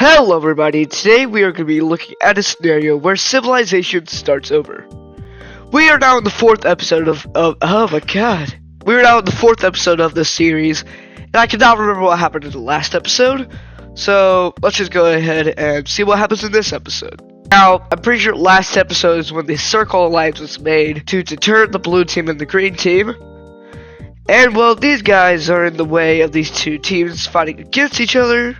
Hello everybody, today we are going to be looking at a scenario where civilization starts over. We are now in the fourth episode oh my god. We are now in the fourth episode of this series, and I cannot remember what happened in the last episode, so let's just go ahead and see what happens in this episode. Now, I'm pretty sure last episode is when the Circle Alliance was made to deter the blue team and the green team. And well, these guys are in the way of these two teams fighting against each other.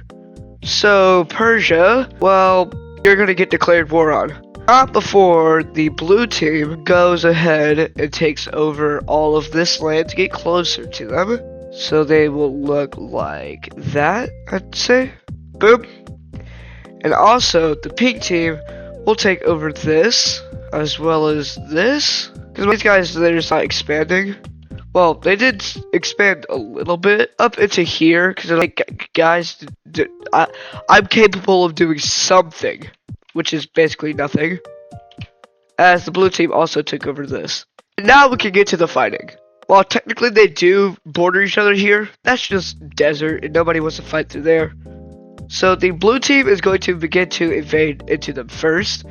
So, Persia, well, you're gonna get declared war on. Not before the blue team goes ahead and takes over all of this land to get closer to them. So they will look like that, I'd say. Boom. And also, the pink team will take over this, as well as this. Because these guys, they're just not expanding. Well, they did expand a little bit up into here, because they're like, guys, I'm capable of doing something, which is basically nothing. As the blue team also took over this. And now we can get to the fighting. While technically they do border each other here, that's just desert, and nobody wants to fight through there. So the blue team is going to begin to invade into them first,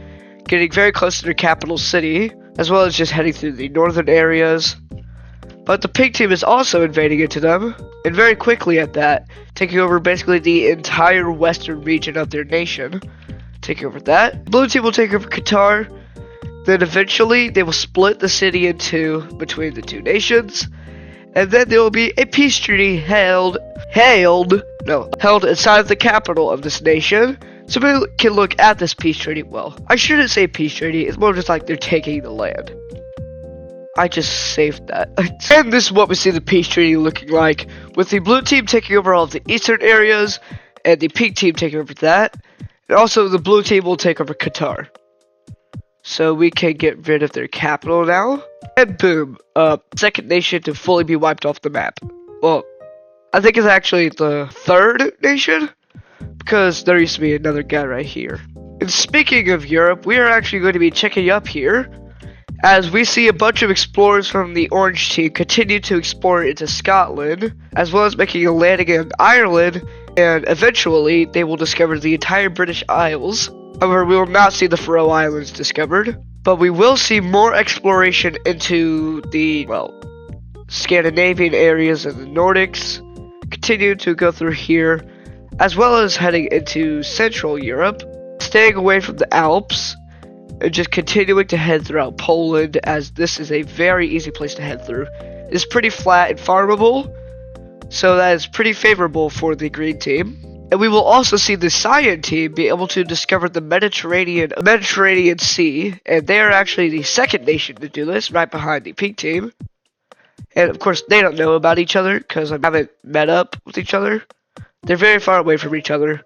getting very close to their capital city, as well as just heading through the northern areas. But the pink team is also invading into them, and very quickly at that, taking over basically the entire western region of their nation. Taking over that. Blue team will take over Qatar, then eventually they will split the city in two between the two nations, and then there will be a peace treaty held inside of the capital of this nation, so we can look at this peace treaty. Well, I shouldn't say peace treaty, it's more just like they're taking the land. I just saved that. And this is what we see the peace treaty looking like, with the blue team taking over all of the eastern areas, and the pink team taking over that, and also the blue team will take over Qatar. So we can get rid of their capital now, and boom, second nation to fully be wiped off the map. Well, I think it's actually the third nation, because there used to be another guy right here. And speaking of Europe, we are actually going to be checking up here, as we see a bunch of explorers from the orange team continue to explore into Scotland, as well as making a landing in Ireland, and eventually they will discover the entire British Isles. However, we will not see the Faroe Islands discovered, but we will see more exploration into the, well, Scandinavian areas and the Nordics, continue to go through here, as well as heading into Central Europe, staying away from the Alps, and just continuing to head throughout Poland, as this is a very easy place to head through. It's pretty flat and farmable, so that is pretty favorable for the green team. And we will also see the cyan team be able to discover the Mediterranean Sea, and they are actually the second nation to do this, right behind the pink team. And of course, they don't know about each other, because I haven't met up with each other. They're very far away from each other.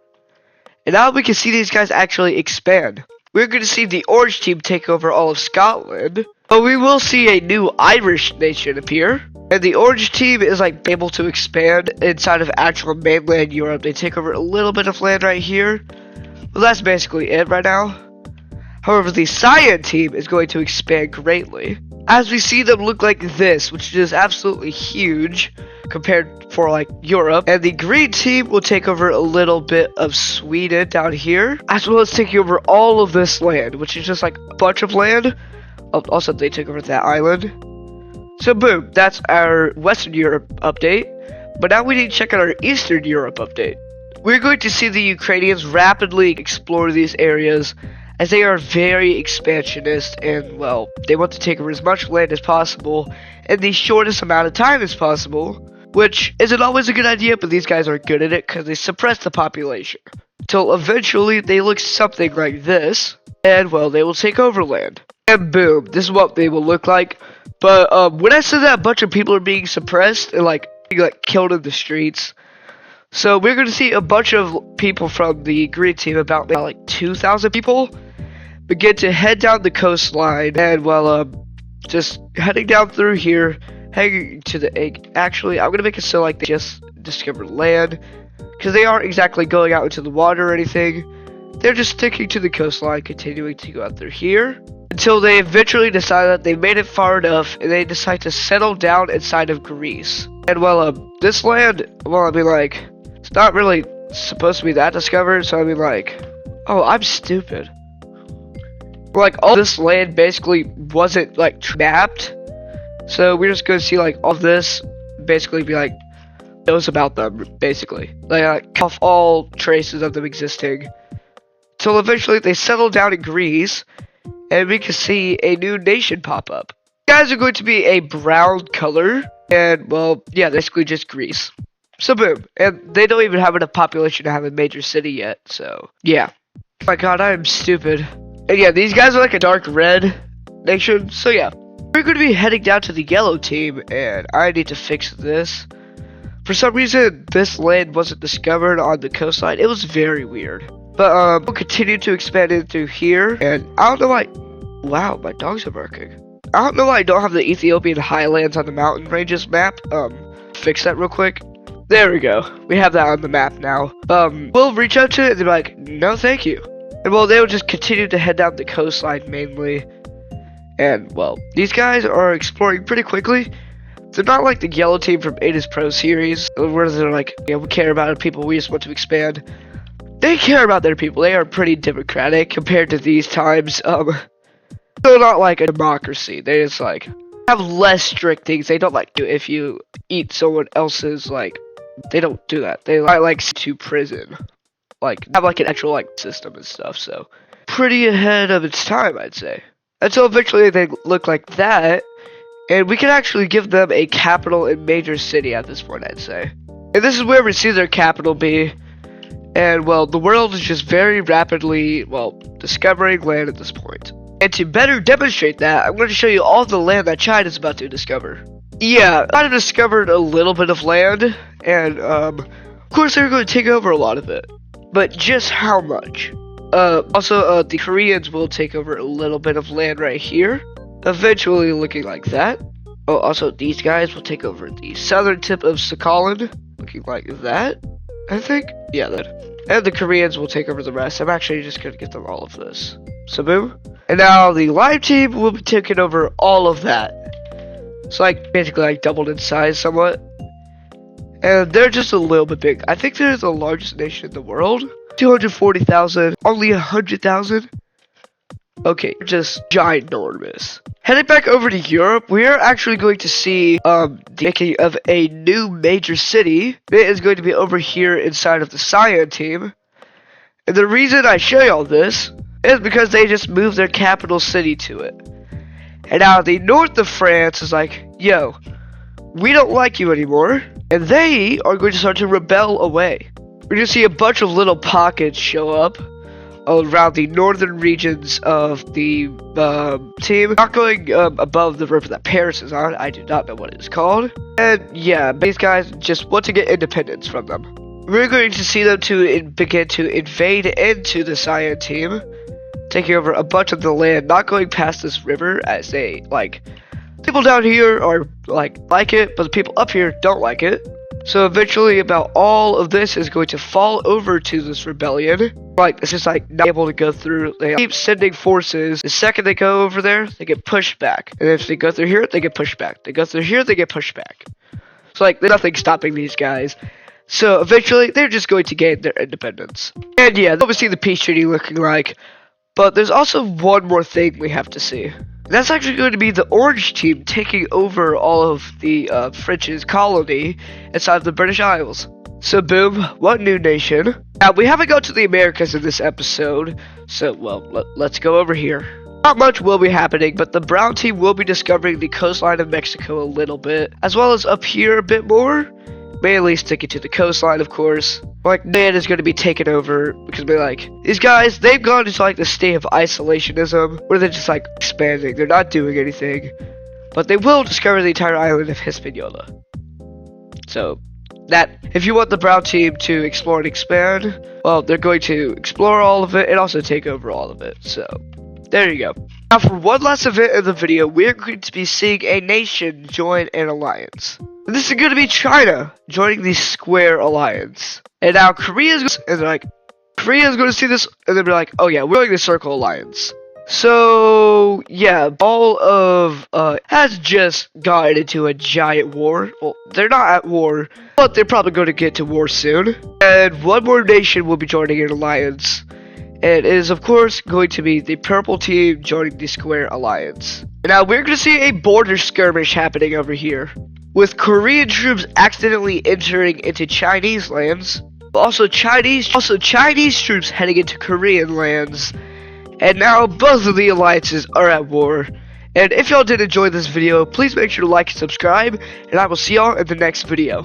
And now we can see these guys actually expand. We're going to see the orange team take over all of Scotland, but we will see a new Irish nation appear. And the orange team is like able to expand inside of actual mainland Europe. They take over a little bit of land right here. Well, that's basically it right now. However, the cyan team is going to expand greatly, as we see them look like this, which is absolutely huge compared for like Europe. And the green team will take over a little bit of Sweden down here, as well as taking over all of this land, which is just like a bunch of land. Also, they took over that island. So boom, that's our Western Europe update. But now we need to check out our Eastern Europe update. We're going to see the Ukrainians rapidly explore these areas, as they are very expansionist, and well, they want to take over as much land as possible in the shortest amount of time as possible, which isn't always a good idea, but these guys are good at it because they suppress the population. Till eventually they look something like this, and well, they will take over land. And boom, this is what they will look like. But when I said that a bunch of people are being suppressed and like being killed in the streets, so we're going to see a bunch of people from the green team, about like 2,000 people, begin to head down the coastline, and well, just heading down through here, heading to the egg. Actually, I'm gonna make it so like they just discovered land, because they aren't exactly going out into the water or anything. They're just sticking to the coastline, continuing to go out through here, until they eventually decide that they made it far enough, and they decide to settle down inside of Greece. And well, this land, well, I mean, like, it's not really supposed to be that discovered, so I mean like, oh, I'm stupid. Like, all this land basically wasn't like mapped, so we're just gonna see like all this basically be like knows about them, basically. Like, cut off all traces of them existing. Till eventually they settle down in Greece, and we can see a new nation pop up. You guys are going to be a brown color, and well, yeah, basically just Greece. So boom, and they don't even have enough population to have a major city yet, so yeah. Oh my god, I am stupid. And yeah, these guys are like a dark red nation, so yeah. We're going to be heading down to the yellow team, and I need to fix this. For some reason, this land wasn't discovered on the coastline. It was very weird. But we'll continue to expand it through here, and I don't know why. Wow, my dogs are barking. I don't know why I don't have the Ethiopian highlands on the mountain ranges map. Fix that real quick. There we go. We have that on the map now. We'll reach out to it and they'll be like, no thank you. And well, they'll just continue to head down the coastline mainly. And well, these guys are exploring pretty quickly. They're not like the yellow team from Ada's Pro series, where they're like, yeah, we care about our people, we just want to expand. They care about their people. They are pretty democratic compared to these times. They're not like a democracy. They just like have less strict things. They don't like if you eat someone else's, like, they don't do that. They like to prison, like have like an actual like system and stuff. So pretty ahead of its time, I'd say. Until eventually they look like that, and we can actually give them a capital and major city at this point, I'd say. And this is where we see their capital be. And well, the world is just very rapidly, well, discovering land at this point. And to better demonstrate that, I'm going to show you all the land that China's about to discover. Yeah, China discovered a little bit of land, and of course they're going to take over a lot of it. But just how much? Also, the Koreans will take over a little bit of land right here, eventually looking like that. Oh, also these guys will take over the southern tip of Sakhalin, looking like that, I think. Yeah, that. And the Koreans will take over the rest. I'm actually just going to get them all of this. So boom. And now the live team will be taking over all of that. It's like basically like doubled in size somewhat. And they're just a little bit big. I think they're the largest nation in the world. 240,000, only 100,000. Okay, just ginormous. Heading back over to Europe, we are actually going to see the making of a new major city. It is going to be over here inside of the Cyan team. And the reason I show y'all this is because they just moved their capital city to it. And now the north of France is like, yo, we don't like you anymore. And they are going to start to rebel away. We're going to see a bunch of little pockets show up around the northern regions of the team. Not going above the river that Paris is on. I do not know what it is called. And yeah, these guys just want to get independence from them. We're going to see them to begin to invade into the Cyan team, taking over a bunch of the land, not going past this river, as they, like, people down here are, like it, but the people up here don't like it. So eventually about all of this is going to fall over to this rebellion. Like, it's just like not able to go through. They keep sending forces. The second they go over there, they get pushed back. And if they go through here, they get pushed back. They go through here, they get pushed back. So like, there's nothing stopping these guys. So eventually, they're just going to gain their independence. And yeah, obviously the peace treaty looking like. But there's also one more thing we have to see. That's actually going to be the Orange team taking over all of the French's colony inside the British Isles. So boom, what new nation? Now, we haven't gone to the Americas in this episode, so well, let's go over here. Not much will be happening, but the Brown team will be discovering the coastline of Mexico a little bit, as well as up here a bit more. Mainly sticking to the coastline, of course. Like, man is going to be taken over because they're like, these guys, they've gone into like the state of isolationism where they're just like expanding. They're not doing anything, but they will discover the entire island of Hispaniola. So that, if you want the Brown team to explore and expand, well, they're going to explore all of it and also take over all of it. So there you go. Now, for one last event in the video, we're going to be seeing a nation join an alliance. And this is going to be China joining the Square Alliance. And now Korea's going to see this, and they'll be like, oh yeah, we're going to Circle Alliance. So yeah, all of has just gotten into a giant war. Well, they're not at war, but they're probably going to get to war soon. And one more nation will be joining an alliance. And it is of course going to be the purple team joining the Square Alliance. Now we're going to see a border skirmish happening over here, with Korean troops accidentally entering into Chinese lands, also Chinese troops heading into Korean lands. And now both of the alliances are at war. And if y'all did enjoy this video, please make sure to like and subscribe, and I will see y'all in the next video.